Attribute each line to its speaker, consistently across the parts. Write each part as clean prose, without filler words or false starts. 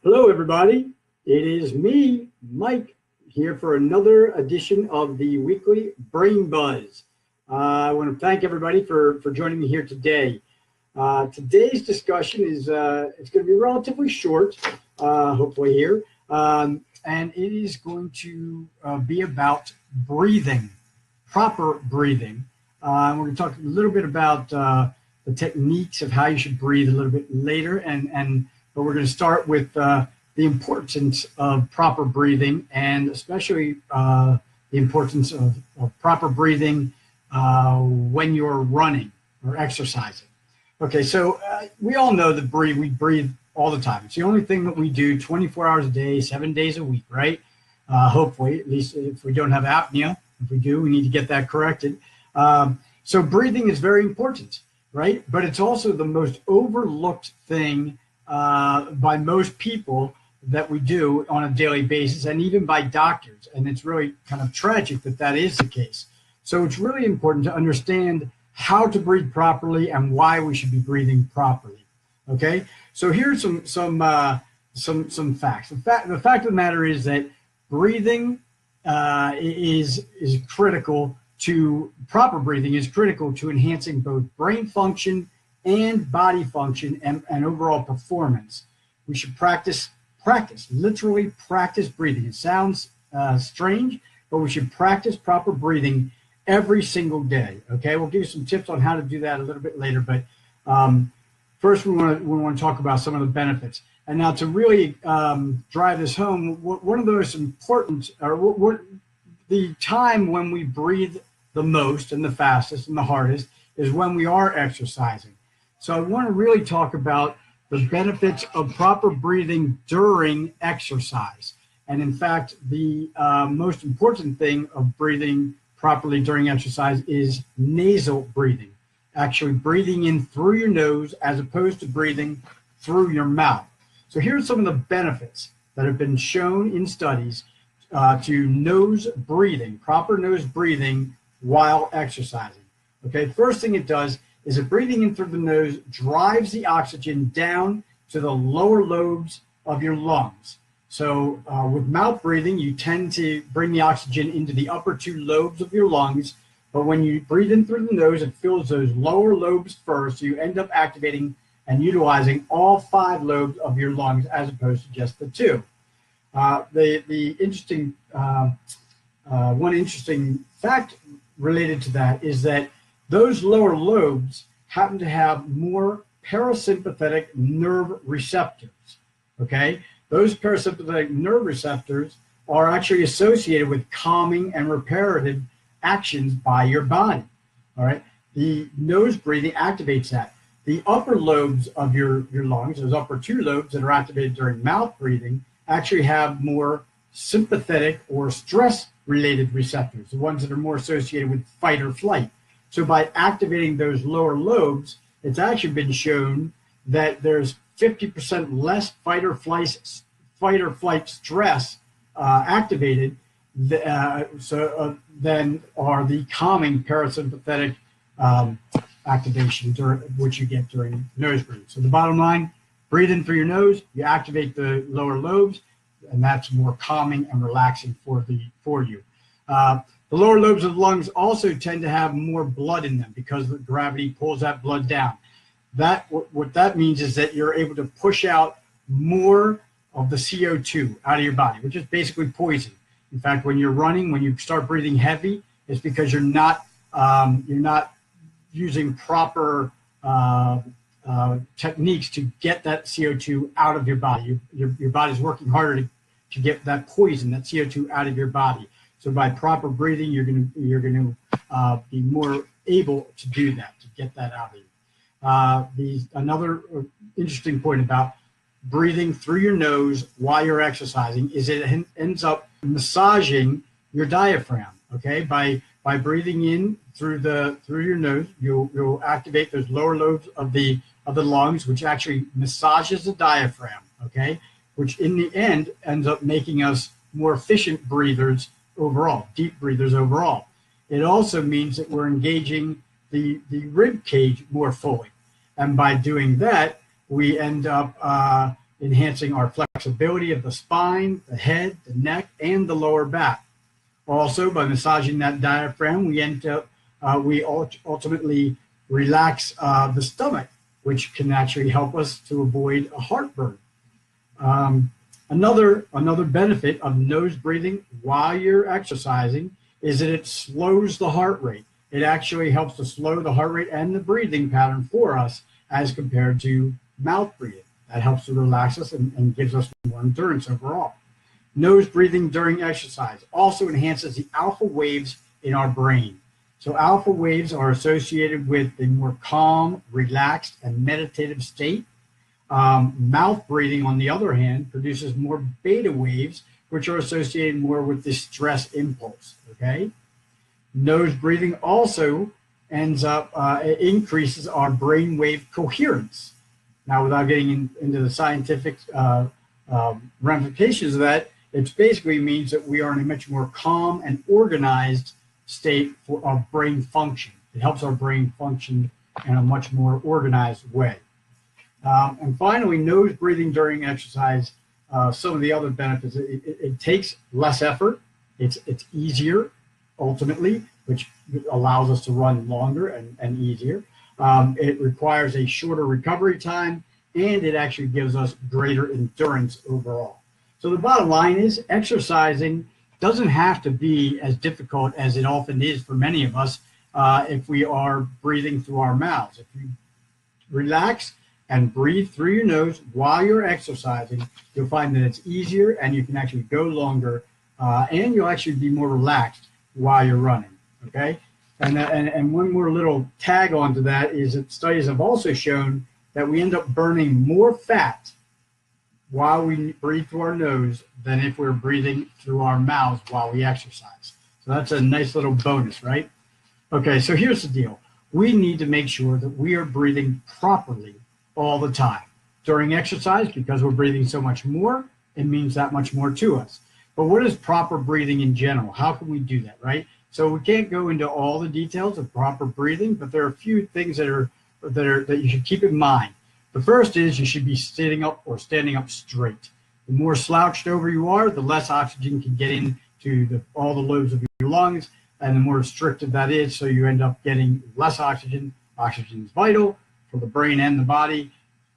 Speaker 1: Hello, everybody. It is me, Mike, here for another edition of the weekly Brain Buzz. I want to thank everybody for joining me here today. Today's discussion is it's going to be relatively short, hopefully here, and it is going to be about breathing, proper breathing. We're going to talk a little bit about the techniques of how you should breathe a little bit later, but we're going to start with the importance of proper breathing, and especially the importance of proper breathing when you're running or exercising. Okay, so we all know that we breathe all the time. It's the only thing that we do 24 hours a day, 7 days a week, right? Hopefully, at least if we don't have apnea. If we do, we need to get that corrected. So breathing is very important, right? But it's also the most overlooked thing by most people that we do on a daily basis, and even by doctors. And it's really kind of tragic that that is the case. So it's really important to understand how to breathe properly and why we should be breathing properly. Okay, so here's some facts. The fact of the matter is that breathing is critical to proper breathing is critical to enhancing both brain function and body function and overall performance. We should literally practice breathing. It sounds strange, but we should practice proper breathing every single day. Okay, we'll give you some tips on how to do that a little bit later, but first we want to talk about some of the benefits. And now to really drive this home, one of those important, the time when we breathe the most and the fastest and the hardest is when we are exercising. So I want to really talk about the benefits of proper breathing during exercise. And in fact, the most important thing of breathing properly during exercise is nasal breathing, actually breathing in through your nose as opposed to breathing through your mouth. So here's some of the benefits that have been shown in studies to nose breathing, proper nose breathing while exercising. Okay, first thing it does is that breathing in through the nose drives the oxygen down to the lower lobes of your lungs. So with mouth breathing, you tend to bring the oxygen into the upper two lobes of your lungs, but when you breathe in through the nose, it fills those lower lobes first, so you end up activating and utilizing all 5 lobes of your lungs as opposed to just the 2. One interesting fact related to that is that those lower lobes happen to have more parasympathetic nerve receptors, okay? Those parasympathetic nerve receptors are actually associated with calming and reparative actions by your body, all right? The nose breathing activates that. The upper lobes of your lungs, those upper 2 lobes that are activated during mouth breathing, actually have more sympathetic or stress-related receptors, the ones that are more associated with fight or flight. So by activating those lower lobes, it's actually been shown that there's 50% less fight or flight stress activated than are the calming parasympathetic activation which you get during nose breathing. So the bottom line, breathe in through your nose, you activate the lower lobes, and that's more calming and relaxing for you. The lower lobes of the lungs also tend to have more blood in them because the gravity pulls that blood down. What that means is that you're able to push out more of the CO2 out of your body, which is basically poison. In fact, when you're running, when you start breathing heavy, it's because you're not using proper techniques to get that CO2 out of your body. Your body's working harder to get that poison, that CO2 out of your body. So by proper breathing, you're going to be more able to do that, to get that out of you. Another interesting point about breathing through your nose while you're exercising is it ends up massaging your diaphragm. Okay, by breathing in through your nose, you'll activate those lower lobes of the lungs, which actually massages the diaphragm. Okay, which in the end ends up making us more efficient breathers overall, deep breathers overall. It also means that we're engaging the rib cage more fully. And by doing that, we end up enhancing our flexibility of the spine, the head, the neck, and the lower back. Also, by massaging that diaphragm, we ultimately relax the stomach, which can actually help us to avoid a heartburn. Another benefit of nose breathing while you're exercising is that it slows the heart rate. It actually helps to slow the heart rate and the breathing pattern for us as compared to mouth breathing. That helps to relax us and gives us more endurance overall. Nose breathing during exercise also enhances the alpha waves in our brain. So alpha waves are associated with a more calm, relaxed, and meditative state. Mouth breathing, on the other hand, produces more beta waves, which are associated more with the stress impulse, okay? Nose breathing also increases our brainwave coherence. Now, without getting into the scientific ramifications of that, it basically means that we are in a much more calm and organized state of brain function. It helps our brain function in a much more organized way. And finally, nose breathing during exercise, some of the other benefits, it takes less effort. It's easier, ultimately, which allows us to run longer and easier. It requires a shorter recovery time, and it actually gives us greater endurance overall. So the bottom line is exercising doesn't have to be as difficult as it often is for many of us if we are breathing through our mouths. If you relax and breathe through your nose while you're exercising, you'll find that it's easier and you can actually go longer and you'll actually be more relaxed while you're running, okay? And one more little tag onto that is that studies have also shown that we end up burning more fat while we breathe through our nose than if we're breathing through our mouths while we exercise. So that's a nice little bonus, right? Okay, so here's the deal. We need to make sure that we are breathing properly all the time. During exercise, because we're breathing so much more, it means that much more to us. But what is proper breathing in general? How can we do that, right? So we can't go into all the details of proper breathing, but there are a few things that you should keep in mind. The first is you should be sitting up or standing up straight. The more slouched over you are, the less oxygen can get into all the lobes of your lungs, and the more restricted that is, so you end up getting less oxygen. Oxygen is vital for the brain and the body,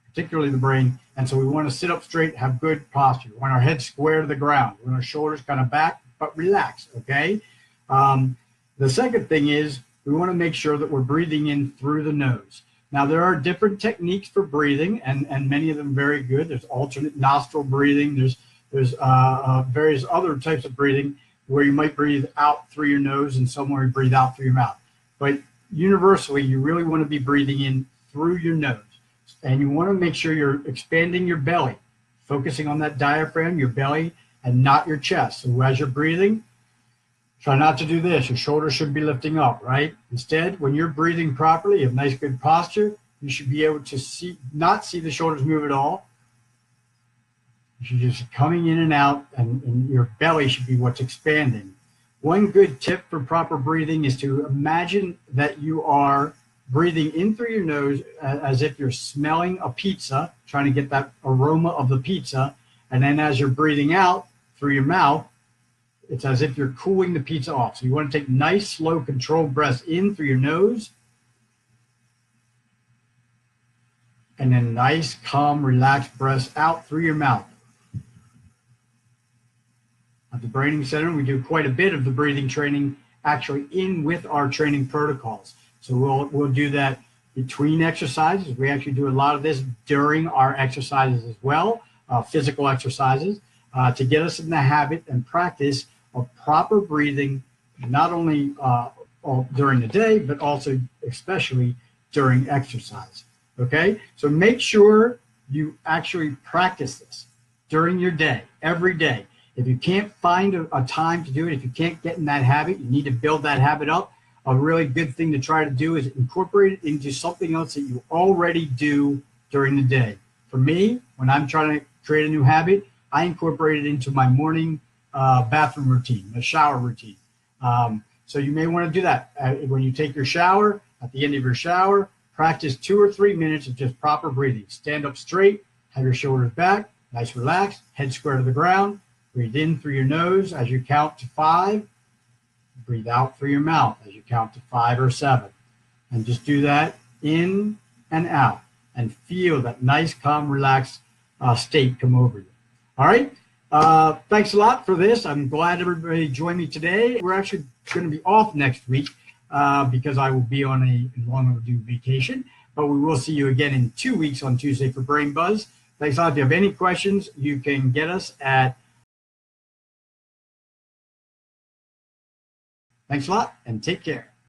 Speaker 1: particularly the brain. And so we want to sit up straight, have good posture. We want our head square to the ground. We want our shoulders kind of back, but relax, okay? The second thing is we want to make sure that we're breathing in through the nose. Now, there are different techniques for breathing, and many of them very good. There's alternate nostril breathing. There's various other types of breathing where you might breathe out through your nose and somewhere you breathe out through your mouth. But universally, you really want to be breathing in through your nose. And you want to make sure you're expanding your belly, focusing on that diaphragm, your belly, and not your chest. So as you're breathing, try not to do this. Your shoulders should be lifting up, right? Instead, when you're breathing properly, you have nice, good posture, you should be able to not see the shoulders move at all. You should just be coming in and out, and your belly should be what's expanding. One good tip for proper breathing is to imagine that you are breathing in through your nose as if you're smelling a pizza, trying to get that aroma of the pizza. And then as you're breathing out through your mouth, it's as if you're cooling the pizza off. So you want to take nice, slow, controlled breaths in through your nose. And then nice, calm, relaxed breaths out through your mouth. At the Braining Center, we do quite a bit of the breathing training actually in with our training protocols. So we'll do that between exercises. We actually do a lot of this during our exercises as well, physical exercises, to get us in the habit and practice of proper breathing, not only during the day, but also especially during exercise. Okay? So make sure you actually practice this during your day, every day. If you can't find a time to do it, if you can't get in that habit, you need to build that habit up. A really good thing to try to do is incorporate it into something else that you already do during the day. For me, when I'm trying to create a new habit, I incorporate it into my morning bathroom routine, a shower routine. So you may want to do that. When you take your shower, at the end of your shower, practice 2 or 3 minutes of just proper breathing. Stand up straight, have your shoulders back, Nice, relaxed, head square to the ground. Breathe in through your nose as you count to 5. Breathe out through your mouth as you count to 5 or 7. And just do that in and out. And feel that nice, calm, relaxed state come over you. All right. Thanks a lot for this. I'm glad everybody joined me today. We're actually going to be off next week because I will be on a long overdue vacation. But we will see you again in 2 weeks on Tuesday for Brain Buzz. Thanks a lot. If you have any questions, you can get us at. Thanks a lot and take care.